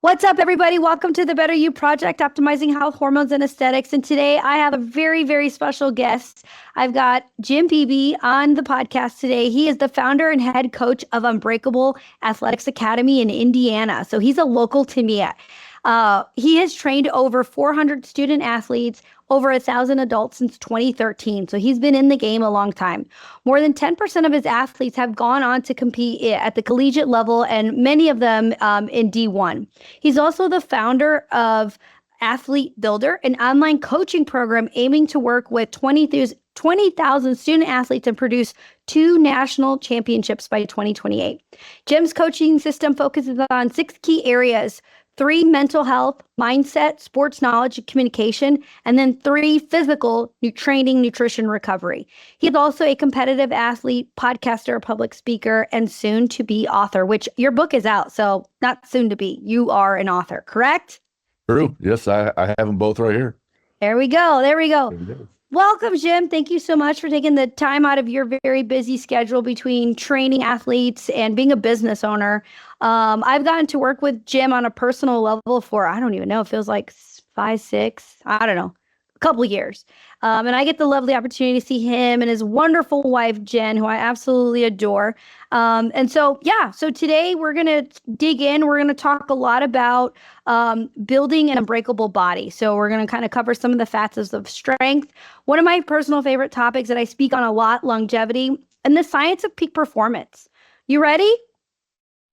What's up, everybody? Welcome to the Better You Project, optimizing health, hormones, and aesthetics. And today I have a very, very special guest. I've got Jim Beebe on the podcast today. He is the founder and head coach of Unbreakable Athletics Academy in Indiana. So he's a local to me. He has trained over 400 student athletes, over 1,000 adults since 2013. So he's been in the game a long time. More than 10% of his athletes have gone on to compete at the collegiate level, and many of them in D1. He's also the founder of Athlete Builder, an online coaching program aiming to work with 20,000 student athletes and produce 2 national championships by 2028. Jim's coaching system focuses on 6 key areas: 3, mental health, mindset, sports knowledge, and communication, and then 3, physical, training, nutrition, recovery. He's also a competitive athlete, podcaster, public speaker, and soon to be author, which your book is out. So not soon to be, you are an author, correct? True. Yes, I have them both right here. There we go. There we go. There we go. Welcome, Jim. Thank you so much for taking the time out of your very busy schedule between training athletes and being a business owner. I've gotten to work with Jim on a personal level for, I don't even know, it feels like 5, 6, I don't know, a couple of years. And I get the lovely opportunity to see him and his wonderful wife, Jen, who I absolutely adore. So today we're going to dig in. We're going to talk a lot about building an unbreakable body. So we're going to kind of cover some of the facets of strength. One of my personal favorite topics that I speak on a lot, longevity, and the science of peak performance. You ready?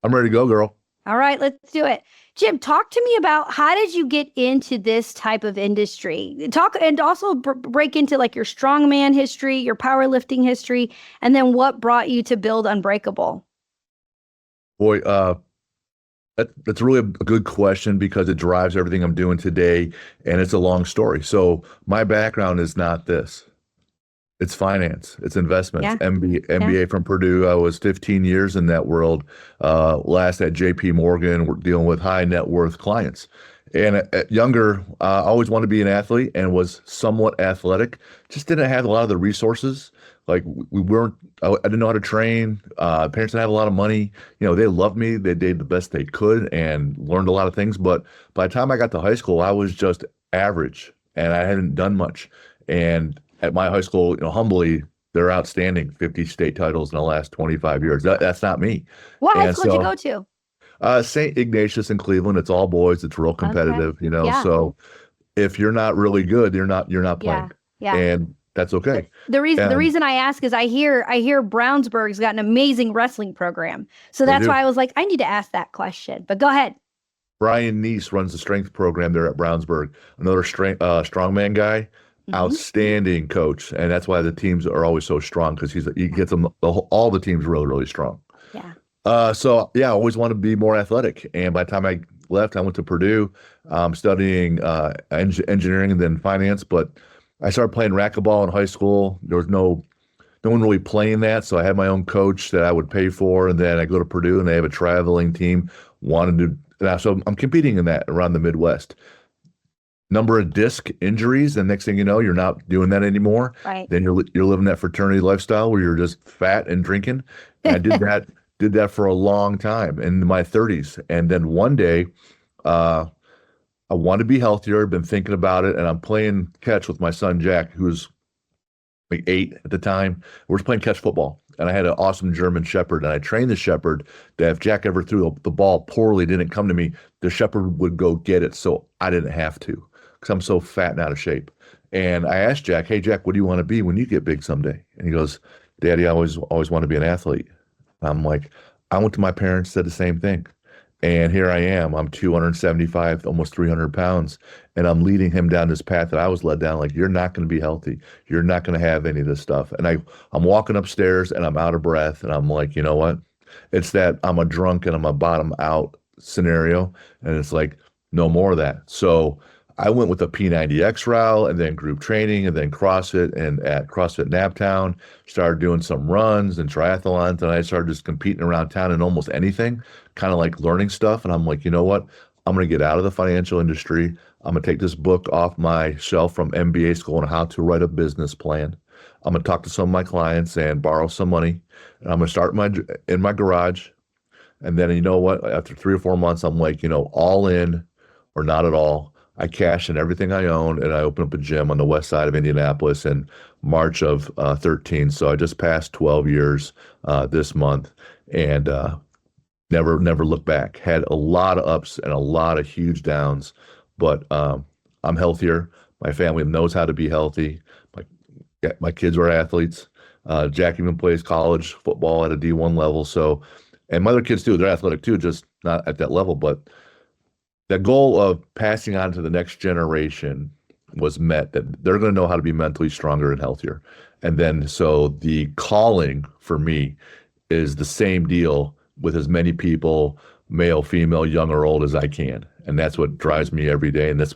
I'm ready to go, girl. All right, let's do it. Jim, talk to me about how did you get into this type of industry? Talk and also break into like your strongman history, your powerlifting history, and then what brought you to build Unbreakable? Boy, that's really a good question because it drives everything I'm doing today, and it's a long story. So my background is not this. It's finance, it's investments, Yeah. MBA from Purdue. I was 15 years in that world. Last at JP Morgan, we're dealing with high net worth clients. And at younger, I always wanted to be an athlete and was somewhat athletic. Just didn't have a lot of the resources. Like we weren't, I didn't know how to train. Parents didn't have a lot of money. You know, they loved me. They did the best they could and learned a lot of things. But by the time I got to high school, I was just average and I hadn't done much. And at my high school, humbly, they're outstanding, 50 state titles in the last 25 years. That's not me. What high school did you go to? St. Ignatius in Cleveland. It's all boys. It's real competitive, Okay. Yeah. So if you're not really good, you're not playing. Yeah. And that's okay. The reason I ask is I hear Brownsburg's got an amazing wrestling program. So They that's do. why I was like, I need to ask that question. But go ahead. Brian Neese runs the strength program there at Brownsburg. Another strongman guy, outstanding coach. And that's why the teams are always so strong because he gets them all the teams really, really strong. Yeah. I always wanted to be more athletic. And by the time I left, I went to Purdue, studying engineering and then finance. But I started playing racquetball in high school. There was no one really playing that. So I had my own coach that I would pay for. And then I go to Purdue and they have a traveling team. So I'm competing in that around the Midwest. Number of disc injuries, and next thing you know, you're not doing that anymore. Right. Then you're living that fraternity lifestyle where you're just fat and drinking. And I did that for a long time in my 30s. And then one day, I want to be healthier. Been thinking about it, and I'm playing catch with my son Jack, who's like 8 at the time. We're just playing catch football, and I had an awesome German Shepherd, and I trained the Shepherd that if Jack ever threw the ball poorly, didn't come to me, the Shepherd would go get it, so I didn't have to because I'm so fat and out of shape. And I asked Jack, "Hey Jack, what do you want to be when you get big someday?" And he goes, "Daddy, I always want to be an athlete." I'm like, I went to my parents, said the same thing. And here I am. I'm 275, almost 300 pounds, and I'm leading him down this path that I was led down. Like, you're not going to be healthy. You're not going to have any of this stuff. And I'm walking upstairs and I'm out of breath. And I'm like, you know what? It's that I'm a drunk and I'm a bottom out scenario. And it's like, no more of that. So I went with the P90X route and then group training and then CrossFit, and at CrossFit Naptown, started doing some runs and triathlons. And I started just competing around town in almost anything, kind of like learning stuff. And I'm like, you know what? I'm going to get out of the financial industry. I'm going to take this book off my shelf from MBA school on how to write a business plan. I'm going to talk to some of my clients and borrow some money. And I'm going to start in my garage. And then you know what? After 3 or 4 months, I'm like, all in or not at all. I cash in everything I own and I open up a gym on the west side of Indianapolis in March of 13. So I just passed 12 years this month and never looked back. Had a lot of ups and a lot of huge downs, but I'm healthier. My family knows how to be healthy. My kids were athletes. Jack even plays college football at a D1 level. So, and my other kids too, they're athletic too, just not at that level. But that goal of passing on to the next generation was met, that they're going to know how to be mentally stronger and healthier. And then, so the calling for me is the same deal with as many people, male, female, young or old, as I can. And that's what drives me every day. And that's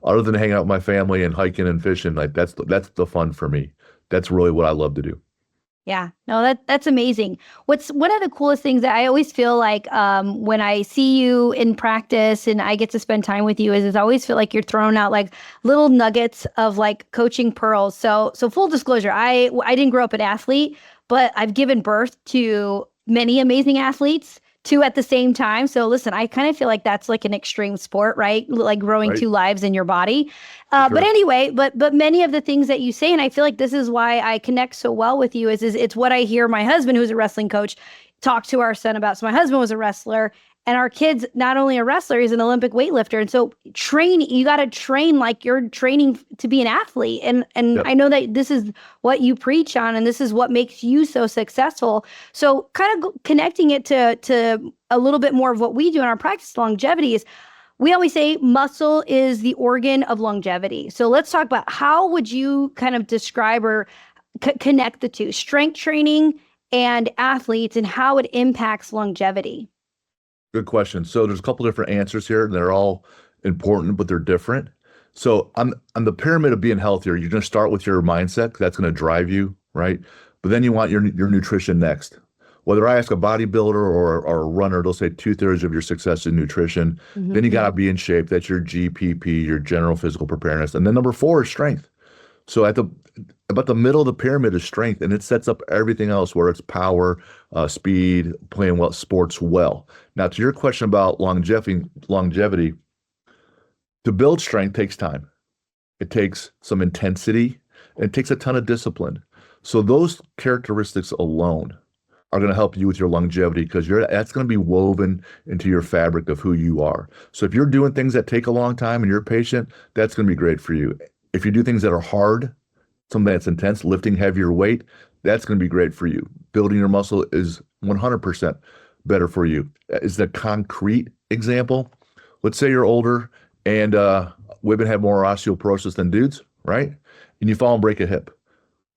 other than hanging out with my family and hiking and fishing, like that's the fun for me. That's really what I love to do. Yeah, no, that's amazing. What's one of the coolest things that I always feel like when I see you in practice and I get to spend time with you is I always feel like you're throwing out like little nuggets of like coaching pearls. So full disclosure, I didn't grow up an athlete, but I've given birth to many amazing athletes, two at the same time. So listen, I kind of feel like that's like an extreme sport, right? Like growing two lives in your body. Sure. But anyway, but many of the things that you say, and I feel like this is why I connect so well with you, is it's what I hear my husband, who's a wrestling coach, talk to our son about. So my husband was a wrestler, and our kid's not only a wrestler, he's an Olympic weightlifter. And so you got to train like you're training to be an athlete. And yep. I know that this is what you preach on, and this is what makes you so successful. So kind of connecting it to a little bit more of what we do in our practice, longevity, is we always say muscle is the organ of longevity. So let's talk about how would you kind of describe or connect the two, strength training and athletes, and how it impacts longevity. Good question. So there's a couple different answers here, and they're all important, but they're different. So on the pyramid of being healthier, you're going to start with your mindset. That's going to drive you, right? But then you want your nutrition next. Whether I ask a bodybuilder or a runner, they'll say 2/3 of your success is nutrition. Mm-hmm. Then you got to be in shape. That's your GPP, your general physical preparedness. And then number 4 is strength. So about the middle of the pyramid is strength, and it sets up everything else, where it's power, speed, playing sports well. Now, to your question about longevity, to build strength takes time. It takes some intensity. And it takes a ton of discipline. So those characteristics alone are going to help you with your longevity, because that's going to be woven into your fabric of who you are. So if you're doing things that take a long time and you're patient, that's going to be great for you. If you do things that are hard, something that's intense, lifting heavier weight, that's going to be great for you. Building your muscle is 100% better for you. Is the concrete example. Let's say you're older and women have more osteoporosis than dudes, right? And you fall and break a hip.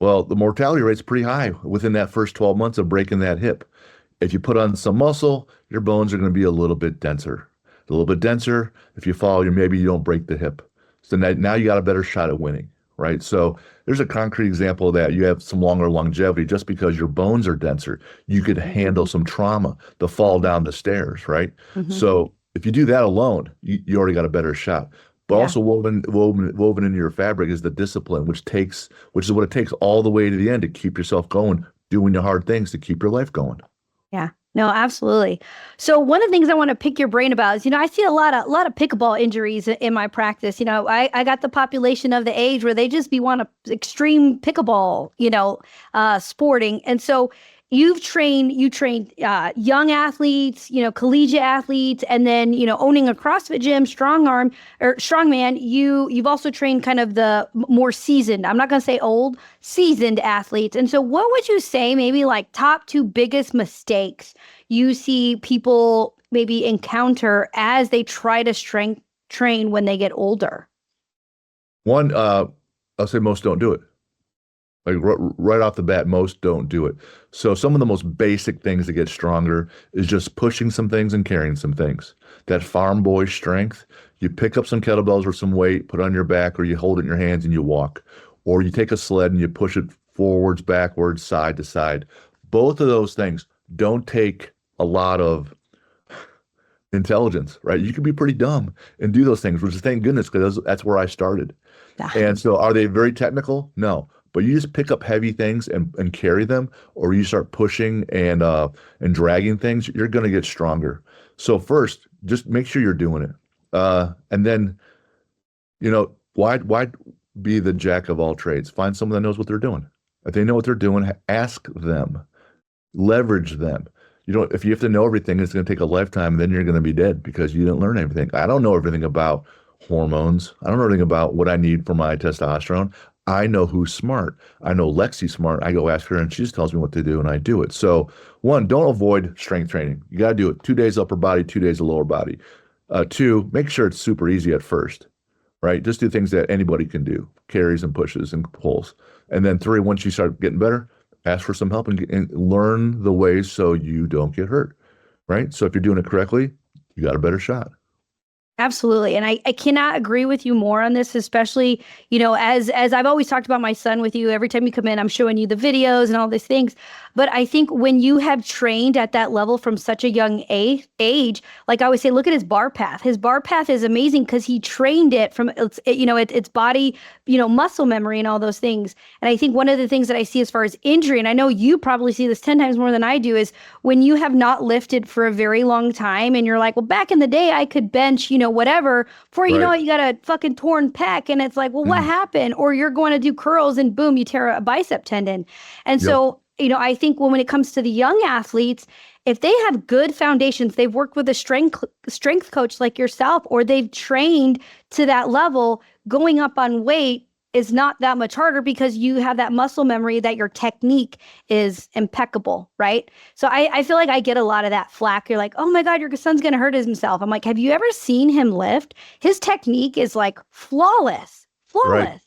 Well, the mortality rate's pretty high within that first 12 months of breaking that hip. If you put on some muscle, your bones are going to be a little bit denser. A little bit denser. If you fall, maybe you don't break the hip. So now you got a better shot at winning, right? So there's a concrete example of that. You have some longer longevity just because your bones are denser. You could handle some trauma, the fall down the stairs, right? Mm-hmm. So if you do that alone, you already got a better shot. But also woven into your fabric is the discipline, which is what it takes all the way to the end to keep yourself going, doing the hard things to keep your life going. Yeah, no, absolutely. So one of the things I want to pick your brain about is, I see a lot of pickleball injuries in my practice. I got the population of the age where they just want extreme pickleball, sporting. And so you trained young athletes, collegiate athletes, and then, owning a CrossFit gym, strongman, you've also trained kind of the more seasoned, I'm not going to say old, seasoned athletes. And so what would you say maybe like top 2 biggest mistakes you see people maybe encounter as they try to strength train when they get older? One, I'll say most don't do it. Like right off the bat, most don't do it. So some of the most basic things to get stronger is just pushing some things and carrying some things. That farm boy strength, you pick up some kettlebells or some weight, put it on your back, or you hold it in your hands and you walk. Or you take a sled and you push it forwards, backwards, side to side. Both of those things don't take a lot of intelligence, right? You can be pretty dumb and do those things, which is thank goodness, because that's where I started. And so are they very technical? No. but you just pick up heavy things and carry them, or you start pushing and dragging things, you're going to get stronger. So first, just make sure you're doing it. And then, why be the jack of all trades? Find someone that knows what they're doing. If they know what they're doing, ask them, leverage them. If you have to know everything, it's going to take a lifetime, then you're going to be dead because you didn't learn everything. I don't know everything about hormones. I don't know everything about what I need for my testosterone. I know who's smart. I know Lexi's smart. I go ask her and she just tells me what to do and I do it. So one, don't avoid strength training. You got to do it 2 days upper body, 2 days of lower body. Two, make sure it's super easy at first, right? Just do things that anybody can do, carries and pushes and pulls. And then three, once you start getting better, ask for some help and learn the ways so you don't get hurt, right? So if you're doing it correctly, you got a better shot. Absolutely. And I cannot agree with you more on this, especially, as I've always talked about my son with you, every time you come in, I'm showing you the videos and all these things. But I think when you have trained at that level from such a young age, like I always say, look at his bar path. His bar path is amazing because he trained it from its body, muscle memory and all those things. And I think one of the things that I see as far as injury, and I know you probably see this 10 times more than I do, is when you have not lifted for a very long time and you're like, well, back in the day I could bench, whatever, before you know it, you got a fucking torn pec and it's like, well, what happened? Or you're going to do curls and boom, you tear a bicep tendon. And so, I think when it comes to the young athletes, if they have good foundations, they've worked with a strength coach like yourself, or they've trained to that level, going up on weight is not that much harder because you have that muscle memory that your technique is impeccable, right? So I feel like I get a lot of that flack. You're like, oh my God, your son's going to hurt himself. I'm like, have you ever seen him lift? His technique is like flawless. Right.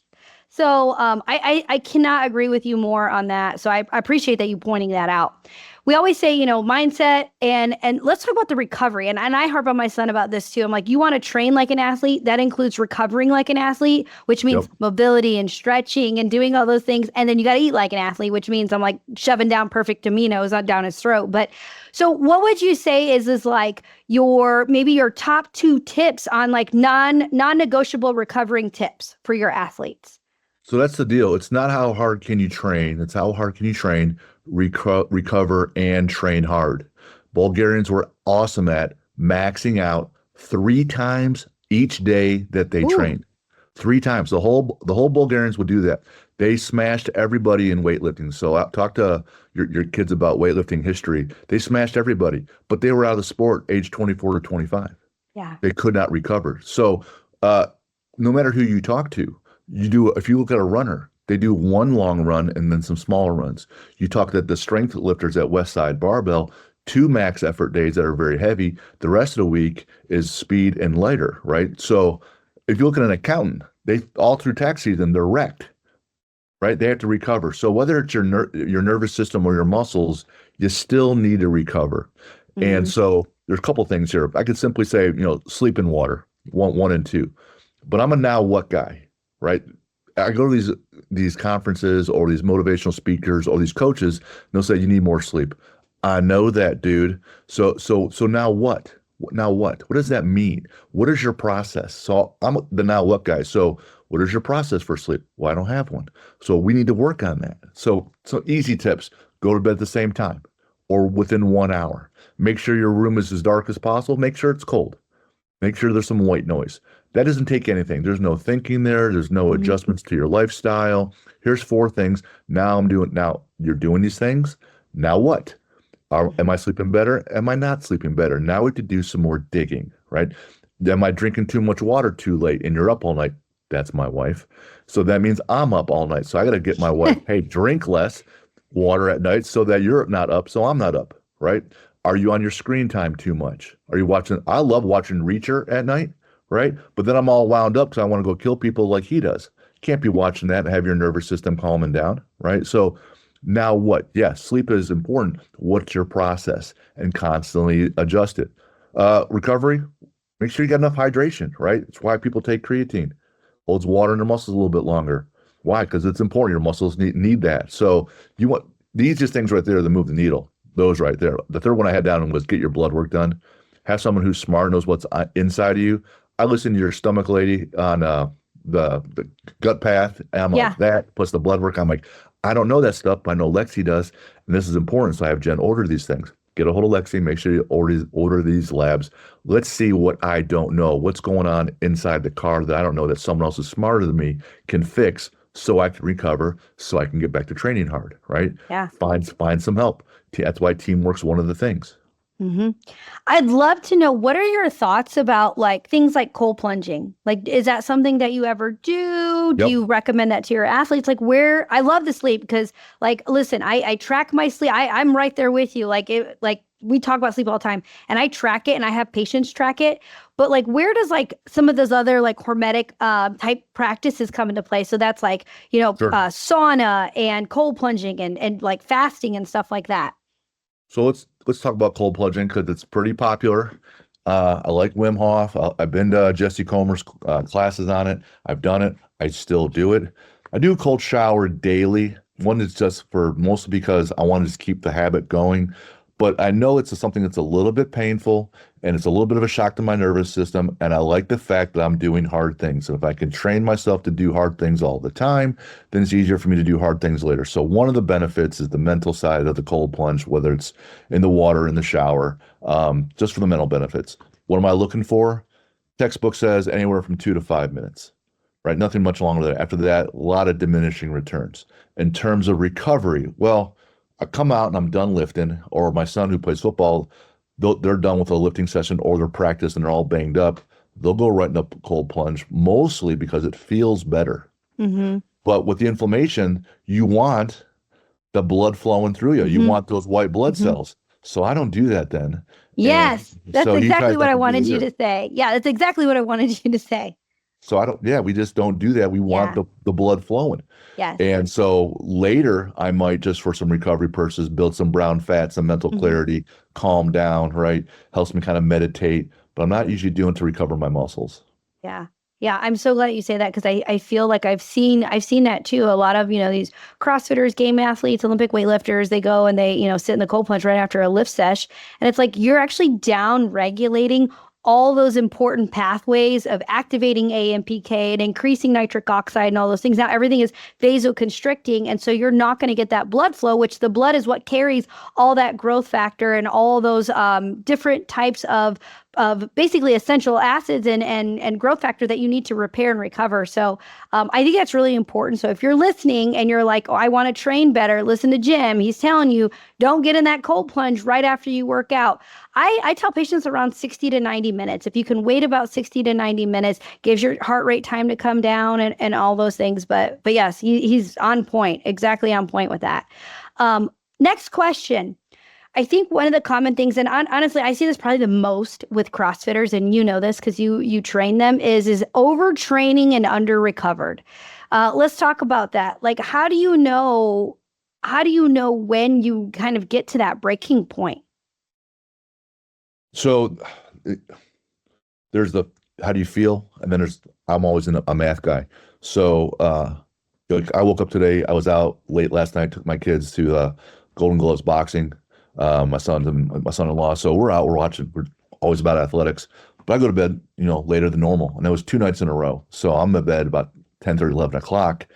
So I cannot agree with you more on that. So I appreciate that you pointing that out. We always say, mindset and let's talk about the recovery. And I harp on my son about this too. I'm like, you want to train like an athlete? That includes recovering like an athlete, which means mobility and stretching and doing all those things. And then you got to eat like an athlete, which means I'm like shoving down perfect aminos down his throat. But so what would you say is like maybe your top 2 tips on like non-negotiable recovering tips for your athletes? So that's the deal. It's not how hard can you train. It's how hard can you train, recover, and train hard. Bulgarians were awesome at maxing out 3 times each day that they trained. 3 times. The whole Bulgarians would do that. They smashed everybody in weightlifting. So talk to your kids about weightlifting history. They smashed everybody, but they were out of the sport age 24 to 25. Yeah. They could not recover. So no matter who you talk to, if you look at a runner, they do 1 long run and then some smaller runs. You talk that the strength lifters at Westside Barbell, 2 max effort days that are very heavy. The rest of the week is speed and lighter, right? So if you look at an accountant, they all through tax season, they're wrecked, right? They have to recover. So whether it's your nervous system or your muscles, you still need to recover. And so there's a couple things here. I could simply say, sleep in water, one and 2. But I'm a now what guy. Right? I go to these conferences or these motivational speakers or these coaches, and they'll say, you need more sleep. I know that, dude. So now what? Now what? What does that mean? What is your process? So I'm the now what guy. So what is your process for sleep? Well, I don't have one. So we need to work on that. So easy tips. Go to bed at the same time or within 1 hour. Make sure your room is as dark as possible. Make sure it's cold. Make sure there's some white noise. That doesn't take anything. There's no thinking there. There's no adjustments to your lifestyle. Here's 4 things. Now you're doing these things. Now what? Am I sleeping better? Am I not sleeping better? Now we have to do some more digging, right? Am I drinking too much water too late and you're up all night? That's my wife. So that means I'm up all night. So I got to get my wife, hey, drink less water at night so that you're not up, so I'm not up, right? Are you on your screen time too much? Are you watching? I love watching Reacher at night, right? But then I'm all wound up because I want to go kill people like he does. Can't be watching that and have your nervous system calming down, right? So now what? Yes, sleep is important. What's your process? And constantly adjust it. Recovery, make sure you got enough hydration, right? It's why people take creatine. Holds water in their muscles a little bit longer. Why? Because it's important. Your muscles need that. So you want the easiest things right there that move the needle. Those right there. The third one I had down was get your blood work done. Have someone who's smart, knows what's inside of you. I listened to your stomach lady on the gut path. And I'm Yeah. like that plus the blood work. I'm like, I don't know that stuff, but I know Lexi does, and this is important. So I have Jen order these things. Get a hold of Lexi. Make sure you order these labs. Let's see what I don't know. What's going on inside the car that I don't know that someone else is smarter than me can fix, so I can recover, so I can get back to training hard. Right? Yeah. Find some help. That's why teamwork's one of the things. hmm I'd love to know, what are your thoughts about like things like cold plunging? Like, is that something that you ever do? Do Yep. you recommend that to your athletes? Like, where I love the sleep because, like, listen, I track my sleep. I'm right there with you. Like we talk about sleep all the time, and I track it, and I have patients track it. But like, where does like some of those other like hormetic type practices come into play? So that's like, Sure. sauna and cold plunging and like fasting and stuff like that. So let's talk about cold plunging because it's pretty popular. I like Wim Hof. I've been to Jesse Comer's classes on it. I've done it. I still do it. I do a cold shower daily. One is just for mostly because I want to just keep the habit going. But I know it's something that's a little bit painful and it's a little bit of a shock to my nervous system. And I like the fact that I'm doing hard things. And if I can train myself to do hard things all the time, then it's easier for me to do hard things later. So one of the benefits is the mental side of the cold plunge, whether it's in the water, in the shower, just for the mental benefits. What am I looking for? Textbook says anywhere from 2 to 5 minutes, right? Nothing much longer than that. After that, a lot of diminishing returns. In terms of recovery, well, I come out and I'm done lifting, or my son who plays football, they're done with a lifting session or their practice and they're all banged up. They'll go right in a cold plunge, mostly because it feels better. Mm-hmm. But with the inflammation, you want the blood flowing through you. You Mm-hmm. want those white blood Mm-hmm. cells. So I don't do that then. Yes, And that's so you exactly guys what I don't do wanted you either. to say. Yeah, that's exactly what I wanted you to say. So we just don't do that. We want Yeah. the blood flowing. Yes. And so later, I might just for some recovery purposes build some brown fat, some mental Mhm. clarity, calm down, right? Helps me kind of meditate, but I'm not usually doing to recover my muscles. Yeah. Yeah. I'm so glad you say that because I feel like I've seen that too. A lot of, these CrossFitters, game athletes, Olympic weightlifters, they go and they, sit in the cold plunge right after a lift sesh. And it's like you're actually down regulating all those important pathways of activating AMPK and increasing nitric oxide and all those things. Now everything is vasoconstricting. And so you're not going to get that blood flow, which the blood is what carries all that growth factor and all those different types of basically essential acids and growth factor that you need to repair and recover. So I think that's really important. So if you're listening and you're like, oh, I want to train better, listen to Jim. He's telling you, don't get in that cold plunge right after you work out. I tell patients around 60 to 90 minutes. If you can wait about 60 to 90 minutes, gives your heart rate time to come down and all those things. But yes, he's on point, exactly on point with that. Next question. I think one of the common things, and honestly, I see this probably the most with CrossFitters, and you know this because you train them, is overtraining and under recovered. Let's talk about that. Like, how do you know when you kind of get to that breaking point? So there's the how do you feel, and then I'm always a math guy. So like I woke up today, I was out late last night, took my kids to Golden Gloves boxing. My son-in-law. So we're out, we're watching, we're always about athletics, but I go to bed, later than normal. And that was 2 nights in a row. So I'm in bed about 10:30, 11 o'clock.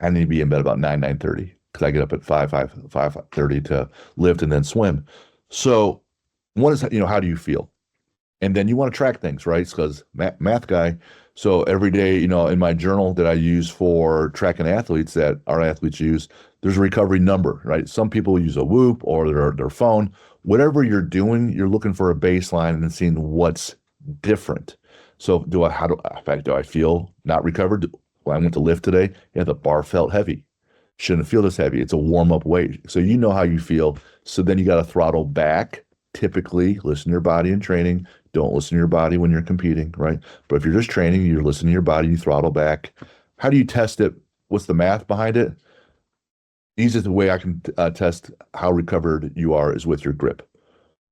I need to be in bed about 9:30 because I get up at 5:30 to lift and then swim. So one is, how do you feel? And then you want to track things, right? Because math guy. So every day, in my journal that I use for tracking athletes that our athletes use, there's a recovery number, right? Some people use a Whoop or their phone. Whatever you're doing, you're looking for a baseline and then seeing what's different. So do I feel not recovered? When I went to lift today, yeah, the bar felt heavy. Shouldn't feel this heavy. It's a warm-up weight. So you know how you feel. So then you got to throttle back. Typically, listen to your body in training. Don't listen to your body when you're competing, right? But if you're just training, you're listening to your body, you throttle back. How do you test it? What's the math behind it? Easiest way I can test how recovered you are is with your grip.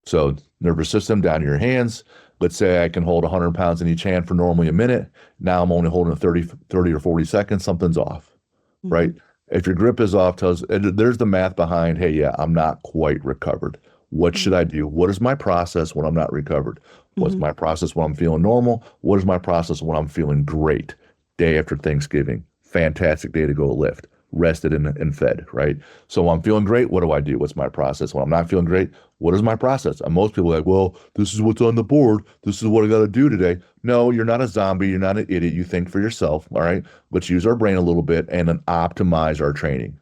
So nervous system down to your hands. Let's say I can hold 100 pounds in each hand for normally a minute. Now I'm only holding 30 or 40 seconds. Something's off, right? If your grip is off, there's the math behind, hey, yeah, I'm not quite recovered. What should I do? What is my process when I'm not recovered? What's my process when I'm feeling normal? What is my process when I'm feeling great? day after Thanksgiving. Fantastic day to go lift. Rested and fed, right? So when I'm feeling great, what do I do? What's my process? When I'm not feeling great, what is my process? And most people are like, well, this is what's on the board. This is what I got to do today. No, you're not a zombie. You're not an idiot. You think for yourself, all right? Let's use our brain a little bit and then optimize our training.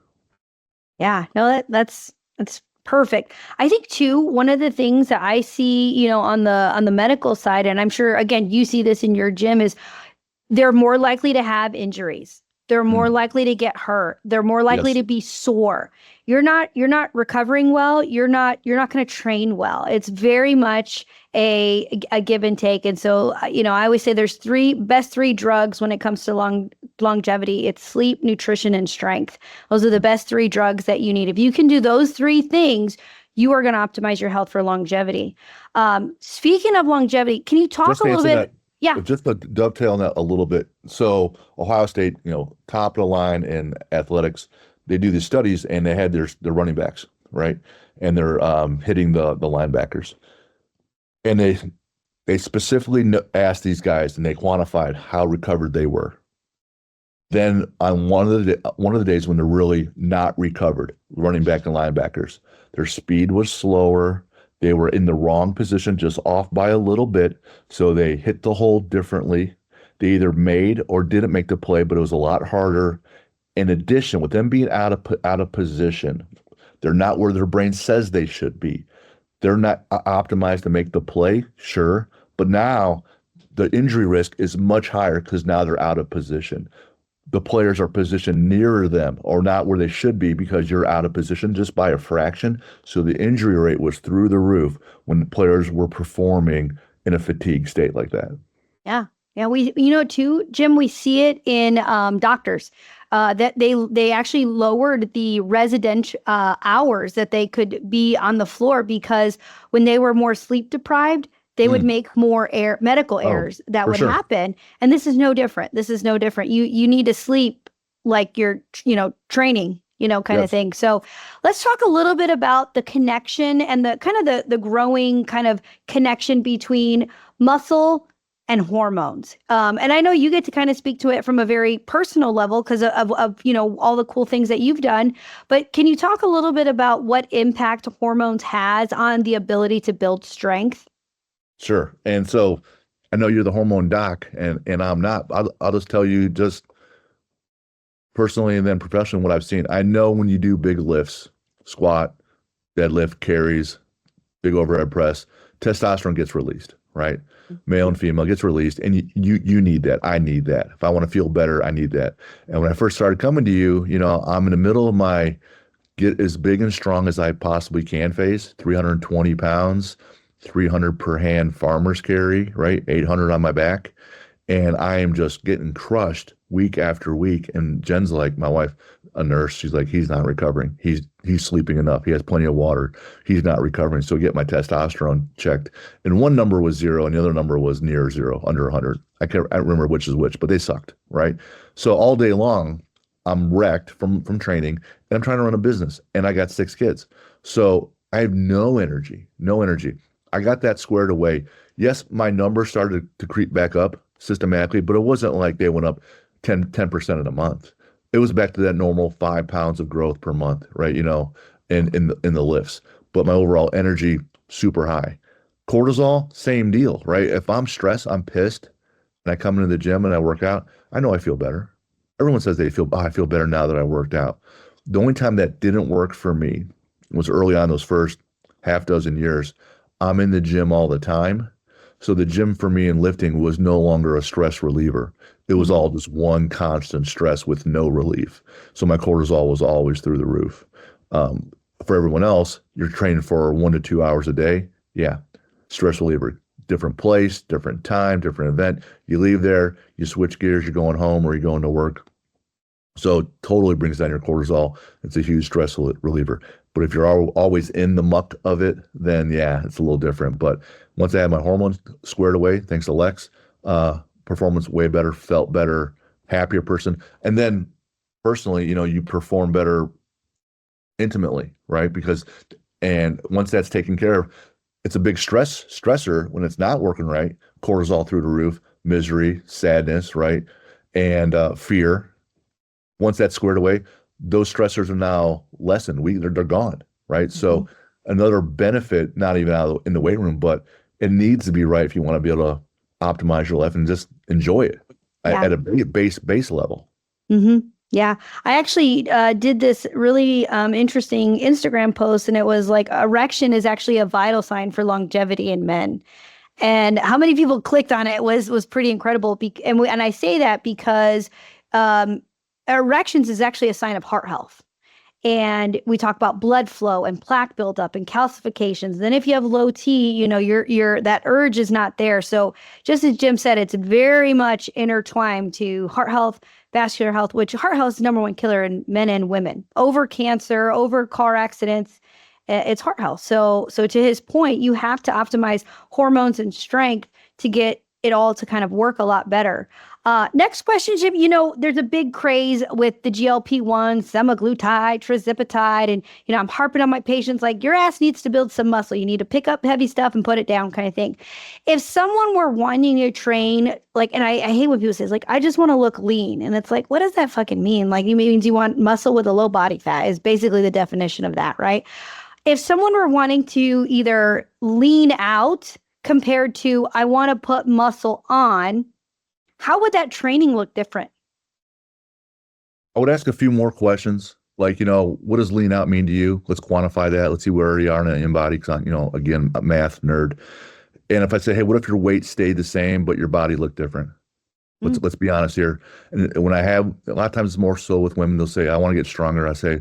Yeah, no, that's perfect. I think too, one of the things that I see, on the medical side, and I'm sure again you see this in your gym, is they're more likely to have injuries. They're more Mm, likely to get hurt. They're more likely yes. to be sore. You're not recovering well. You're not going to train well. It's very much a give and take. And so, I always say there's three drugs when it comes to longevity. It's sleep, nutrition, and strength. Those are the best three drugs that you need. If you can do those three things, you are going to optimize your health for longevity. Speaking of longevity, can you talk Just a to little answer bit? that, Yeah. just to dovetail on that a little bit. So Ohio State, top of the line in athletics, they do these studies and they had their running backs, right? And they're hitting the linebackers. And they specifically asked these guys and they quantified how recovered they were. Then on one of the days when they're really not recovered, running back and linebackers, their speed was slower. They were in the wrong position, just off by a little bit. So they hit the hole differently. They either made or didn't make the play, but it was a lot harder. In addition, with them being out of position, they're not where their brain says they should be. They're not optimized to make the play, sure, but now the injury risk is much higher because now they're out of position. The players are positioned nearer them or not where they should be because you're out of position just by a fraction. So the injury rate was through the roof when the players were performing in a fatigue state like that. Yeah. Yeah. Too, Jim, we see it in doctors that they actually lowered the resident hours that they could be on the floor because when they were more sleep deprived, they would Mm. make more medical Oh, errors that for would sure. happen. And this is no different. This is no different. You need to sleep like you're, training, kind of Yes. thing. So let's talk a little bit about the connection and the kind of the growing kind of connection between muscle and hormones. And I know you get to kind of speak to it from a very personal level because of all the cool things that you've done. But can you talk a little bit about what impact hormones has on the ability to build strength? Sure. And so I know you're the hormone doc and I'm not. I'll just tell you just personally and then professionally what I've seen. I know when you do big lifts, squat, deadlift, carries, big overhead press, testosterone gets released, right? Male and female gets released, and you need that. I need that. If I want to feel better, I need that. And when I first started coming to you, I'm in the middle of my get as big and strong as I possibly can phase, 320 pounds, 300 per hand farmer's carry, right? 800 on my back. And I am just getting crushed week after week. And Jen's like, my wife, a nurse, she's like, he's not recovering. He's sleeping enough. He has plenty of water. He's not recovering. So get my testosterone checked. And one number was 0 and the other number was near 0, under 100. I don't remember which is which, but they sucked, right? So all day long, I'm wrecked from training and I'm trying to run a business and I got 6 kids. So I have no energy, no energy. I got that squared away. Yes, my numbers started to creep back up systematically, but it wasn't like they went up 10% in a month. It was back to that normal 5 pounds of growth per month, right? In the lifts. But my overall energy super high. Cortisol, same deal, right? If I'm stressed, I'm pissed, and I come into the gym and I work out, I know I feel better. Everyone says I feel better now that I worked out. The only time that didn't work for me was early on those first half dozen years. I'm in the gym all the time. So the gym for me and lifting was no longer a stress reliever. It was all just one constant stress with no relief. So my cortisol was always through the roof. For everyone else, you're training for 1 to 2 hours a day. Yeah, stress reliever, different place, different time, different event. You leave there, you switch gears, you're going home or you're going to work. So it totally brings down your cortisol. It's a huge stress reliever. But if you're always in the muck of it, then yeah, it's a little different. But once I had my hormones squared away, thanks to Lex, performance way better, felt better, happier person. And then personally, you perform better intimately, right? And once that's taken care of, it's a big stressor when it's not working right. Cortisol through the roof, misery, sadness, right? and fear. Once that's squared away, those stressors are now lessened. They're gone, right? Mm-hmm. So another benefit, not even in the weight room, but it needs to be right if you want to be able to optimize your life and just enjoy it Yeah. at a base level. Mm-hmm. Yeah. I actually did this really interesting Instagram post, and it was like erection is actually a vital sign for longevity in men. And how many people clicked on it was pretty incredible. And I say that because um, erections is actually a sign of heart health. And we talk about blood flow and plaque buildup and calcifications. Then if you have low T, your that urge is not there. So just as Jim said, it's very much intertwined to heart health, vascular health, which heart health is the number one killer in men and women. Over cancer, over car accidents, it's heart health. So to his point, you have to optimize hormones and strength to get it all to kind of work a lot better. Next question, Jim. There's a big craze with the GLP-1, semaglutide, tirzepatide, and I'm harping on my patients like your ass needs to build some muscle. You need to pick up heavy stuff and put it down, kind of thing. If someone were wanting to train, and I hate when people say, like, I just want to look lean, and it's like, what does that fucking mean? Like, it means you want muscle with a low body fat is basically the definition of that, right? If someone were wanting to either lean out compared to I want to put muscle on, how would that training look different? I would ask a few more questions, like, what does lean out mean to you? Let's quantify that. Let's see where you are in an in-body, because again, a math nerd. And if I say, hey, what if your weight stayed the same, but your body looked different? Let's be honest here. And when a lot of times it's more so with women, they'll say, I want to get stronger. I say,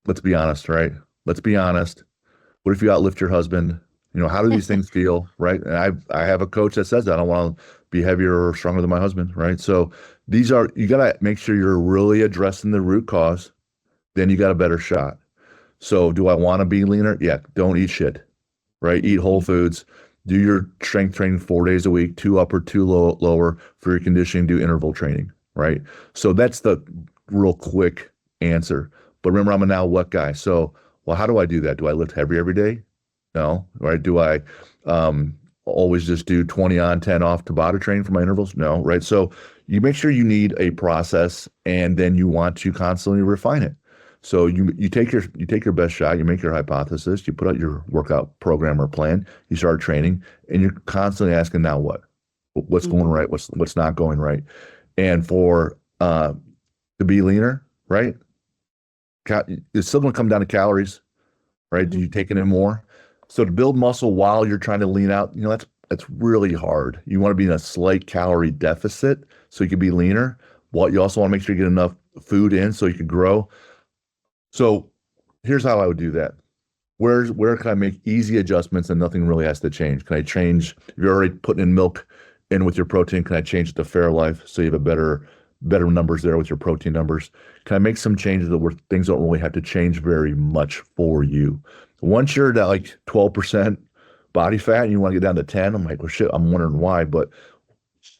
let's be honest, right? Let's be honest. What if you outlift your husband? How do these things feel, right? And I have a coach that says that I don't want to be heavier or stronger than my husband, right? So you got to make sure you're really addressing the root cause. Then you got a better shot. So do I want to be leaner? Yeah. Don't eat shit, right? Eat whole foods. Do your strength training 4 days a week, 2 upper, 2 lower for your conditioning. Do interval training, right? So that's the real quick answer. But remember, I'm a now what guy. So, well, how do I do that? Do I lift heavy every day? No. Right? Do I always just do 20 on, 10 off Tabata training for my intervals? No. Right? So you make sure you need a process, and then you want to constantly refine it. So you take your best shot, you make your hypothesis, you put out your workout program or plan, you start training, and you're constantly asking, now what? What's going right? What's not going right? And for to be leaner, right? It's still going to come down to calories, right? Do you take it in more? So to build muscle while you're trying to lean out, that's really hard. You want to be in a slight calorie deficit so you can be leaner. Well, you also want to make sure you get enough food in so you can grow. So here's how I would do that. Where can I make easy adjustments and nothing really has to change? Can I change, if you're already putting in milk in with your protein, can I change it to Fairlife so you have a better numbers there with your protein numbers? Can I make some changes where things don't really have to change very much for you? Once you're at like 12% body fat and you want to get down to 10, I'm like, well, shit, I'm wondering why. But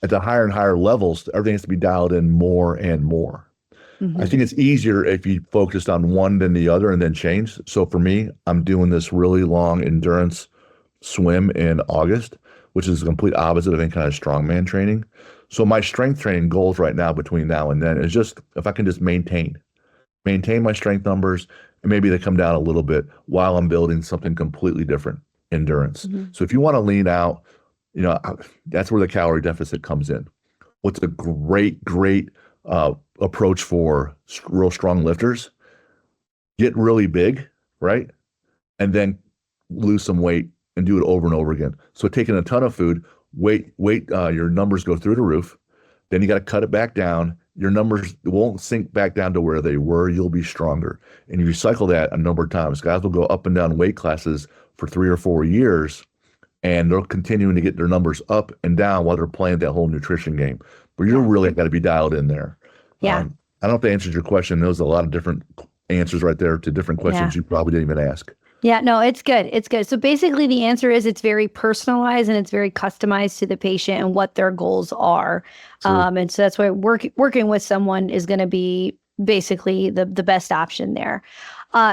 at the higher and higher levels, everything has to be dialed in more and more. I think it's easier if you focused on one than the other and then change. So for me, I'm doing this really long endurance swim in August, which is the complete opposite of any kind of strongman training. So my strength training goals right now between now and then is just if I can just maintain my strength numbers, and maybe they come down a little bit while I'm building something completely different, endurance. So if you want to lean out, that's where the calorie deficit comes in. What's a great approach for real strong lifters? Get really big, right? And then lose some weight and do it over and over again. So taking a ton of food, your numbers go through the roof. Then you got to cut it back down. Your numbers won't sink back down to where they were. You'll be stronger. And you cycle that a number of times. Guys will go up and down weight classes for 3 or 4 years, and they're continuing to get their numbers up and down while they're playing that whole nutrition game. But you're really got to be dialed in there. Yeah. I don't know if that answers your question. There's a lot of different answers right there to different questions you probably didn't even ask. Yeah, no, it's good. It's good. So basically the answer is it's very personalized and it's very customized to the patient and what their goals are. And so that's why working with someone is going to be basically the best option there.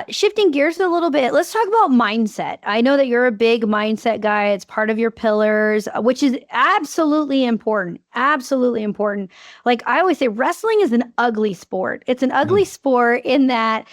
Shifting gears a little bit, let's talk about mindset. I know that you're a big mindset guy. It's part of your pillars, which is absolutely important. Absolutely important. Like I always say, wrestling is an ugly sport. It's an ugly sport in that,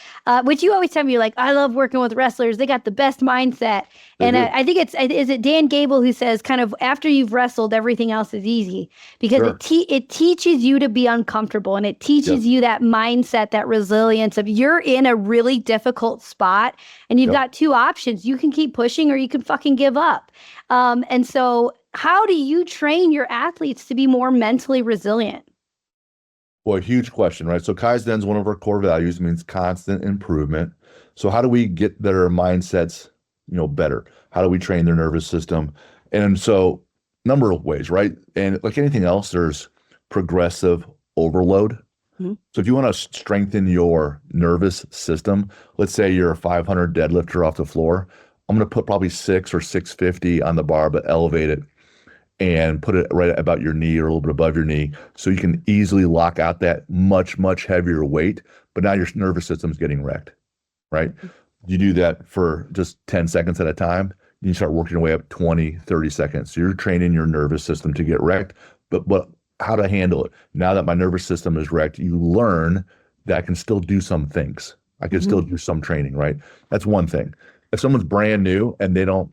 which you always tell me, you're like, I love working with wrestlers. They got the best mindset. They And do. I think is it Dan Gable who says kind of after you've wrestled, everything else is easy because Sure. it teaches you to be uncomfortable and it Yep. teaches you that mindset, that resilience of you're in a really difficult spot and you've Yep. got two options. You can keep pushing or you can fucking give up. And so how do you train your athletes to be more mentally resilient? Well, a huge question, right? So Kaizen is one of our core values, means constant improvement. So how do we get their mindsets, better? How do we train their nervous system? And so number of ways, right? And like anything else, there's progressive overload. Mhm. So if you want to strengthen your nervous system, let's say you're a 500 deadlifter off the floor, I'm going to put probably 6 or 650 on the bar, but elevate it and put it right about your knee or a little bit above your knee so you can easily lock out that much, much heavier weight. But now your nervous system's getting wrecked, right? You do that for just 10 seconds at a time. You start working your way up 20, 30 seconds. So you're training your nervous system to get wrecked, but how to handle it. Now that my nervous system is wrecked, you learn that I can still do some things. I can still do some training, right? That's one thing. If someone's brand new and they don't,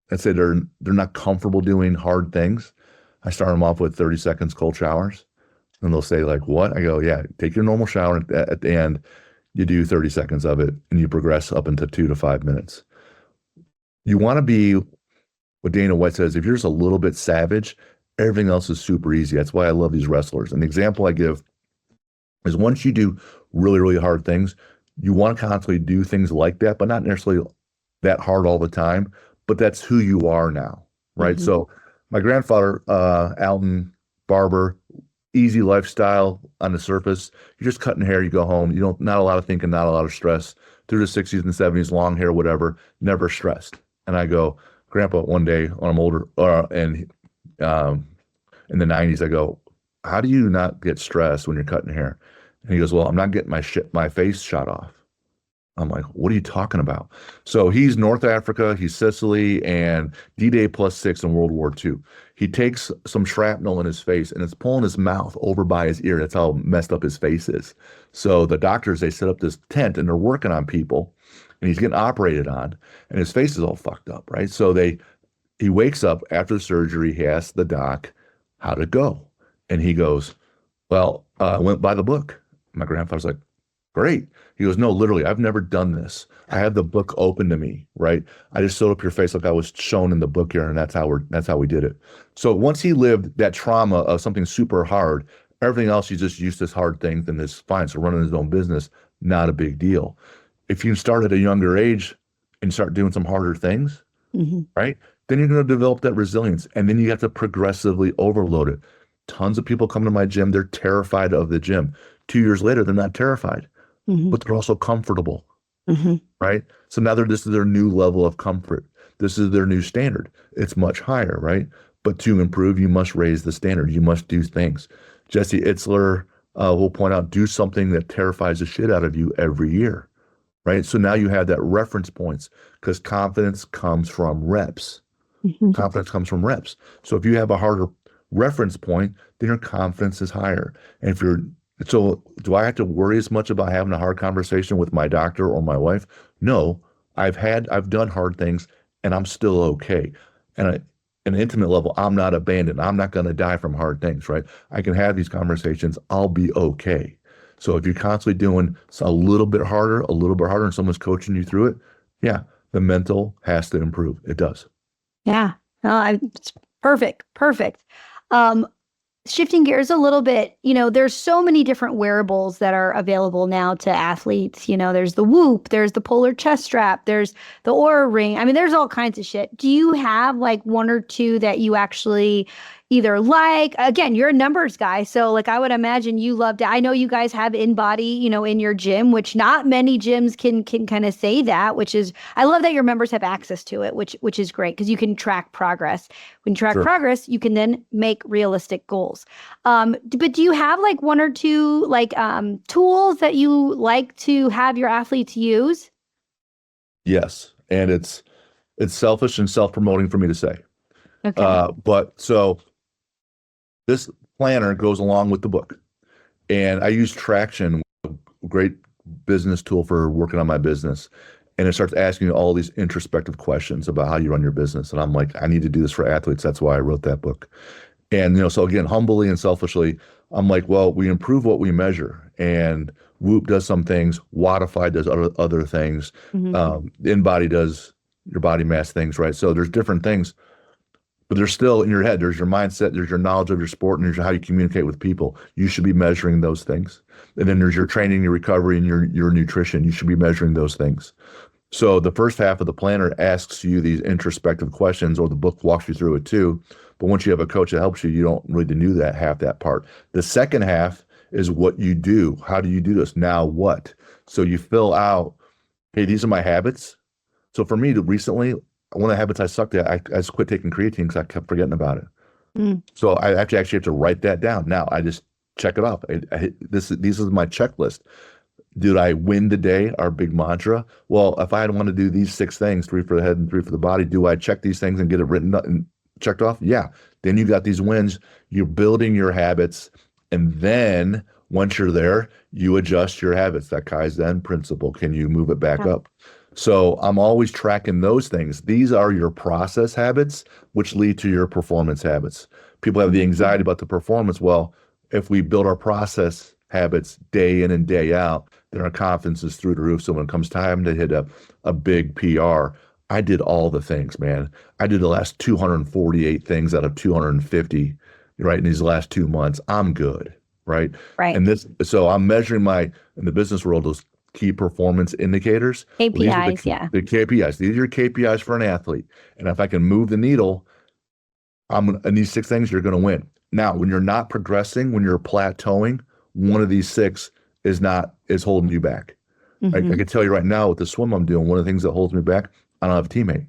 let's say they're not comfortable doing hard things, I start them off with 30 seconds cold showers. And they'll say like, what? I go, yeah, take your normal shower at the end. You do 30 seconds of it and you progress up into 2 to 5 minutes. You want to be what Dana White says, if you're just a little bit savage, everything else is super easy. That's why I love these wrestlers. And the example I give is once you do really, really hard things, you want to constantly do things like that, but not necessarily that hard all the time. But that's who you are now, right? So my grandfather, Alton Barber, easy lifestyle on the surface. You're just cutting hair, you go home. You don't, not a lot of thinking, not a lot of stress. Through the 60s and 70s, long hair, whatever, never stressed. And I go, Grandpa, one day when I'm older, and in the 90s, I go, how do you not get stressed when you're cutting hair? And he goes, well, I'm not getting my face shot off. I'm like, what are you talking about? So he's North Africa, he's Sicily, and D-Day +6 in World War II. He takes some shrapnel in his face and it's pulling his mouth over by his ear. That's how messed up his face is. So the doctors, they set up this tent and they're working on people and he's getting operated on and his face is all fucked up, right? So he wakes up after the surgery, he asks the doc, how'd it go? And he goes, well, I went by the book. My grandfather's like, great. He goes, no, literally, I've never done this. I have the book open to me, right? I just sewed up your face like I was shown in the book here, and that's how we did it. So once he lived that trauma of something super hard, everything else he's just used as hard things and it's fine. So running his own business, not a big deal. If you start at a younger age and start doing some harder things, right? Then you're going to develop that resilience, and then you have to progressively overload it. Tons of people come to my gym, they're terrified of the gym. 2 years later, they're not terrified. But they're also comfortable, right? So now this is their new level of comfort. This is their new standard. It's much higher, right? But to improve, you must raise the standard. You must do things. Jesse Itzler will point out, do something that terrifies the shit out of you every year, right? So now you have that reference points because confidence comes from reps. Confidence comes from reps. So if you have a harder reference point, then your confidence is higher. And so do I have to worry as much about having a hard conversation with my doctor or my wife? No, I've done hard things and I'm still okay. And at an intimate level, I'm not abandoned. I'm not going to die from hard things, right? I can have these conversations. I'll be okay. So if you're constantly doing a little bit harder, and someone's coaching you through it, yeah, the mental has to improve. It does. Yeah. It's perfect. Shifting gears a little bit, there's so many different wearables that are available now to athletes. There's the Whoop, there's the Polar Chest Strap, there's the Aura Ring. I mean, there's all kinds of shit. Do you have like one or two that you actually either like, again, you're a numbers guy. So like, I would imagine you love to, I know you guys have InBody, in your gym, which not many gyms can kind of say that, which is, I love that your members have access to it, which is great because you can track progress. When you track Sure. progress, you can then make realistic goals. But do you have like one or two like tools that you like to have your athletes use? Yes. And it's selfish and self-promoting for me to say. Okay. But so this planner goes along with the book. And I use Traction, a great business tool for working on my business. And it starts asking you all these introspective questions about how you run your business. And I'm like, I need to do this for athletes. That's why I wrote that book. And, so again, humbly and selfishly, I'm like, well, we improve what we measure. And Whoop does some things, Wattify does other things, InBody does your body mass things, right? So there's different things, but there's still in your head, there's your mindset, there's your knowledge of your sport, and there's how you communicate with people. You should be measuring those things. And then there's your training, your recovery, and your nutrition. You should be measuring those things. So the first half of the planner asks you these introspective questions, or the book walks you through it too. But once you have a coach that helps you, you don't really do that part. The second half is what you do. How do you do this? Now what? So you fill out, hey, these are my habits. So for me, recently, one of the habits I sucked at, I just quit taking creatine because I kept forgetting about it. So I actually have to write that down. Now I just check it off. These are my checklist. Did I win the day? Our big mantra. Well, if I want to do these 6 things, 3 for the head and 3 for the body, do I check these things and get it written and checked off? Yeah. Then you got these wins. You're building your habits. And then once you're there, you adjust your habits. That Kaizen principle. Can you move it back up? So I'm always tracking those things. These are your process habits, which lead to your performance habits. People have the anxiety about the performance. Well, if we build our process habits day in and day out, then our confidence is through the roof. So when it comes time to hit a big PR, I did all the things, man. I did the last 248 things out of 250, right? In these last 2 months, I'm good, right? Right. And so I'm measuring in the business world, those key performance indicators. KPIs, The KPIs. These are your KPIs for an athlete. And if I can move the needle, in these 6 things, you're going to win. Now, when you're not progressing, when you're plateauing, one of these 6 is holding you back. I can tell you right now with the swim I'm doing, one of the things that holds me back, I don't have a teammate.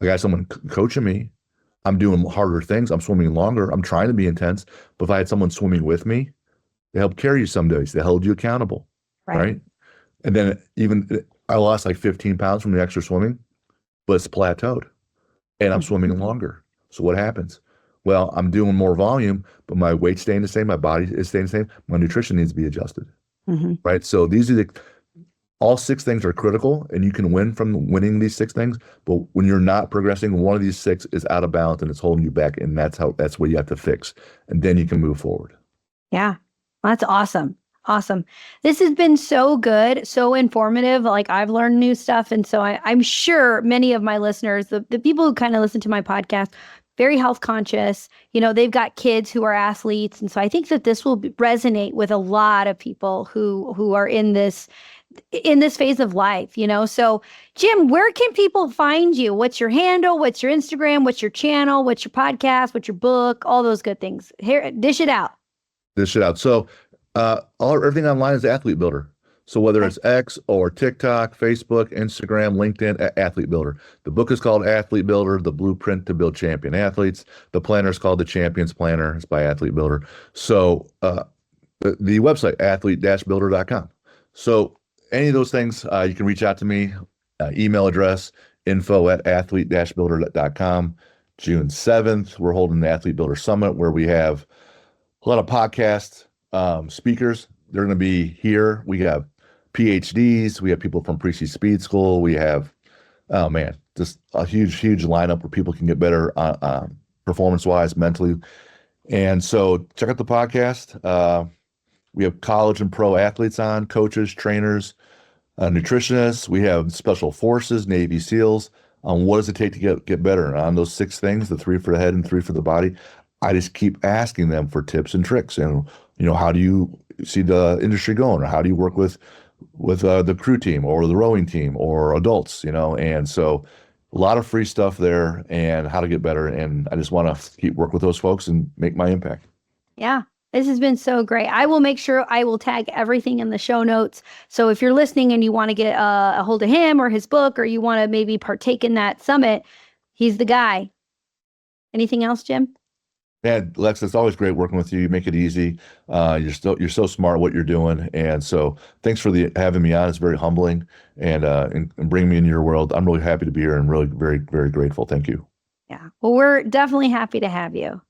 I got someone coaching me. I'm doing harder things. I'm swimming longer. I'm trying to be intense. But if I had someone swimming with me, they help carry you some days. They hold you accountable, right? And then I lost like 15 pounds from the extra swimming, but it's plateaued and I'm swimming longer. So what happens? Well, I'm doing more volume, but my weight's staying the same. My body is staying the same. My nutrition needs to be adjusted, right? So these are all 6 things are critical, and you can win from winning these 6 things. But when you're not progressing, one of these 6 is out of balance and it's holding you back. And that's what you have to fix. And then you can move forward. Yeah. That's awesome. Awesome. This has been so good, so informative. Like I've learned new stuff. And so I'm sure many of my listeners, the people who kind of listen to my podcast, very health conscious, they've got kids who are athletes. And so I think that this will resonate with a lot of people who are in this phase of life, So Jim, where can people find you? What's your handle? What's your Instagram? What's your channel? What's your podcast? What's your book? All those good things. Here, dish it out. So everything online is Athlete Builder. So whether it's X or TikTok, Facebook, Instagram, LinkedIn, Athlete Builder. The book is called Athlete Builder, The Blueprint to Build Champion Athletes. The planner is called The Champions Planner. It's by Athlete Builder. So the website, athlete-builder.com. So any of those things, you can reach out to me. Email address, info@athlete-builder.com. June 7th, we're holding the Athlete Builder Summit where we have a lot of podcast speakers. They're going to be here. We have PhDs. We have people from Pre-C Speed School. We have, just a huge lineup where people can get better performance-wise, mentally. And so check out the podcast. We have college and pro athletes on, coaches, trainers, nutritionists. We have special forces, Navy SEALs. What does it take to get better? On those 6 things, the 3 for the head and 3 for the body, I just keep asking them for tips and tricks. And, how do you see the industry going? Or how do you work with the crew team or the rowing team or adults, And so a lot of free stuff there and how to get better. And I just want to keep working with those folks and make my impact. Yeah. This has been so great. I will make sure I will tag everything in the show notes. So if you're listening and you want to get a hold of him or his book, or you want to maybe partake in that summit, he's the guy. Anything else, Jim? Yeah, Lex, it's always great working with you. You make it easy. You're so smart at what you're doing, and so thanks for having me on. It's very humbling and bringing me into your world. I'm really happy to be here and really very very grateful. Thank you. Yeah. Well, we're definitely happy to have you.